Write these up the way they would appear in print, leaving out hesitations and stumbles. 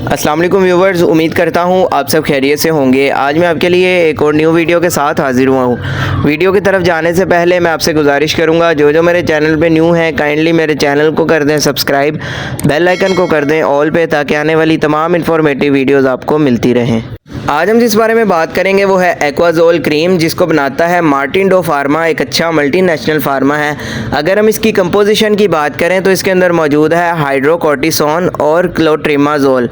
अस्सलाम वालेकुम व्यूवर्स, उम्मीद करता हूँ आप सब खैरियत से होंगे। आज मैं आपके लिए एक और न्यू वीडियो के साथ हाजिर हुआ हूँ। वीडियो की तरफ जाने से पहले मैं आपसे गुजारिश करूँगा, जो मेरे चैनल पे न्यू हैं काइंडली मेरे चैनल को कर दें सब्सक्राइब, बेल आइकन को कर दें ऑल पे, ताकि आने वाली तमाम इन्फॉर्मेटिव वीडियोज़ आपको मिलती रहें। आज हम जिस बारे में बात करेंगे वो है एक्वाजोल क्रीम, जिसको बनाता है मार्टिन डो फार्मा, एक अच्छा मल्टीनेशनल फार्मा है। अगर हम इसकी कंपोजिशन की बात करें तो इसके अंदर मौजूद है हाइड्रोकोर्टिसोन और क्लोट्रिमाजोल।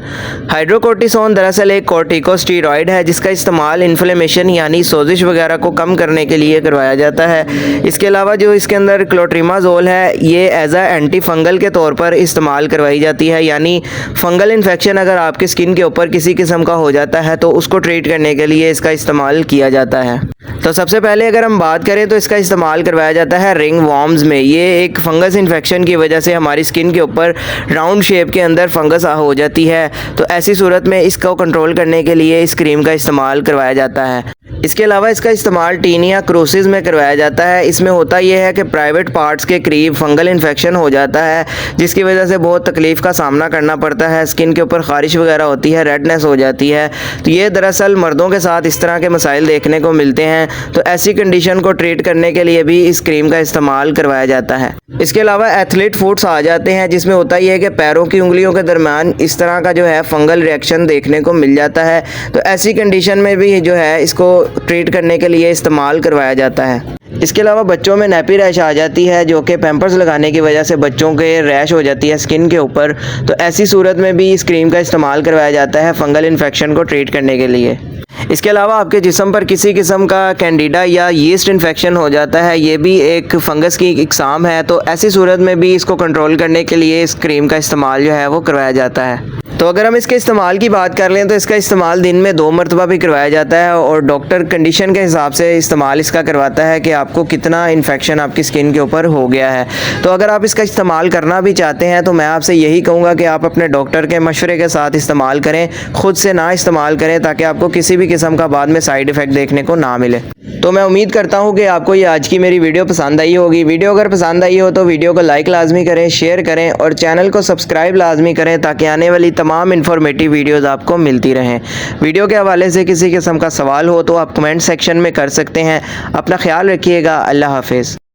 हाइड्रोकोर्टिसोन दरअसल एक कोर्टिकोस्टेरॉइड है जिसका इस्तेमाल इन्फ्लेमेशन यानी सोजिश वगैरह को कम करने के लिए करवाया जाता है। इसके अलावा जो इसके अंदर क्लोट्रिमाजोल है ये एज आ एंटी फंगल के तौर पर इस्तेमाल करवाई जाती है, यानी फंगल इन्फेक्शन अगर आपकी स्किन के ऊपर किसी किस्म का हो जाता है तो उसको ट्रीट करने के लिए इसका इस्तेमाल किया जाता है। तो सबसे पहले अगर हम बात करें तो इसका इस्तेमाल करवाया जाता है रिंग वॉर्म्स में। ये एक फंगस इन्फेक्शन की वजह से हमारी स्किन के ऊपर राउंड शेप के अंदर फंगस हो जाती है, तो ऐसी सूरत में इसको कंट्रोल करने के लिए इस क्रीम का इस्तेमाल करवाया जाता है। इसके अलावा इसका इस्तेमाल टीनिया क्रोसिस में करवाया जाता है। इसमें होता यह है कि प्राइवेट पार्ट्स के करीब फंगल इन्फेक्शन हो जाता है, जिसकी वजह से बहुत तकलीफ़ का सामना करना पड़ता है, स्किन के ऊपर ख़ारिश वगैरह होती है, रेडनेस हो जाती है। तो ये दरअसल मर्दों के साथ इस तरह के मसाइल देखने को मिलते हैं, तो ऐसी कंडीशन को ट्रीट करने के लिए भी इस क्रीम का इस्तेमाल करवाया जाता है। इसके अलावा एथलीट फुट्स आ जाते हैं, जिसमें होता यह है कि पैरों की उंगलियों के दरमियान इस तरह का जो है फंगल रिएक्शन देखने को मिल जाता है, तो ऐसी कंडीशन में भी जो है इसको ट्रीट करने के लिए इस्तेमाल करवाया जाता है। इसके अलावा बच्चों में नैपी रैश आ जाती है, जो कि पैम्पर्स लगाने की वजह से बच्चों के रैश हो जाती है स्किन के ऊपर, तो ऐसी सूरत में भी इस क्रीम का इस्तेमाल करवाया जाता है फंगल इन्फेक्शन को ट्रीट करने के लिए। इसके अलावा आपके जिस्म पर किसी किस्म का कैंडिडा या यीस्ट इन्फेक्शन हो जाता है, ये भी एक फंगस की इकसाम है, तो ऐसी सूरत में भी इसको कंट्रोल करने के लिए इस क्रीम का इस्तेमाल जो है वो करवाया जाता है। तो अगर हम इसके इस्तेमाल की बात कर लें तो इसका इस्तेमाल दिन में 2 मरतबा भी करवाया जाता है, और डॉक्टर कंडीशन के हिसाब से इस्तेमाल इसका करवाता है कि आपको कितना इन्फेक्शन आपकी स्किन के ऊपर हो गया है। तो अगर आप इसका इस्तेमाल करना भी चाहते हैं तो मैं आपसे यही कहूँगा कि आप अपने डॉक्टर के मशवरे के साथ इस्तेमाल करें, ख़ुद से ना इस्तेमाल करें, ताकि आपको किसी भी किस्म का बाद में साइड इफ़ेक्ट देखने को ना मिले। तो मैं उम्मीद करता हूँ कि आपको ये आज की मेरी वीडियो पसंद आई होगी। वीडियो अगर पसंद आई हो तो वीडियो को लाइक लाजमी करें, शेयर करें और चैनल को सब्सक्राइब लाजमी करें, ताकि आने वाली तमाम इन्फॉर्मेटिव वीडियोज़ आपको मिलती रहें। वीडियो के हवाले से किसी किस्म का सवाल हो तो आप कमेंट सेक्शन में कर सकते हैं। अपना ख्याल रखिएगा। अल्लाह हाफिज़।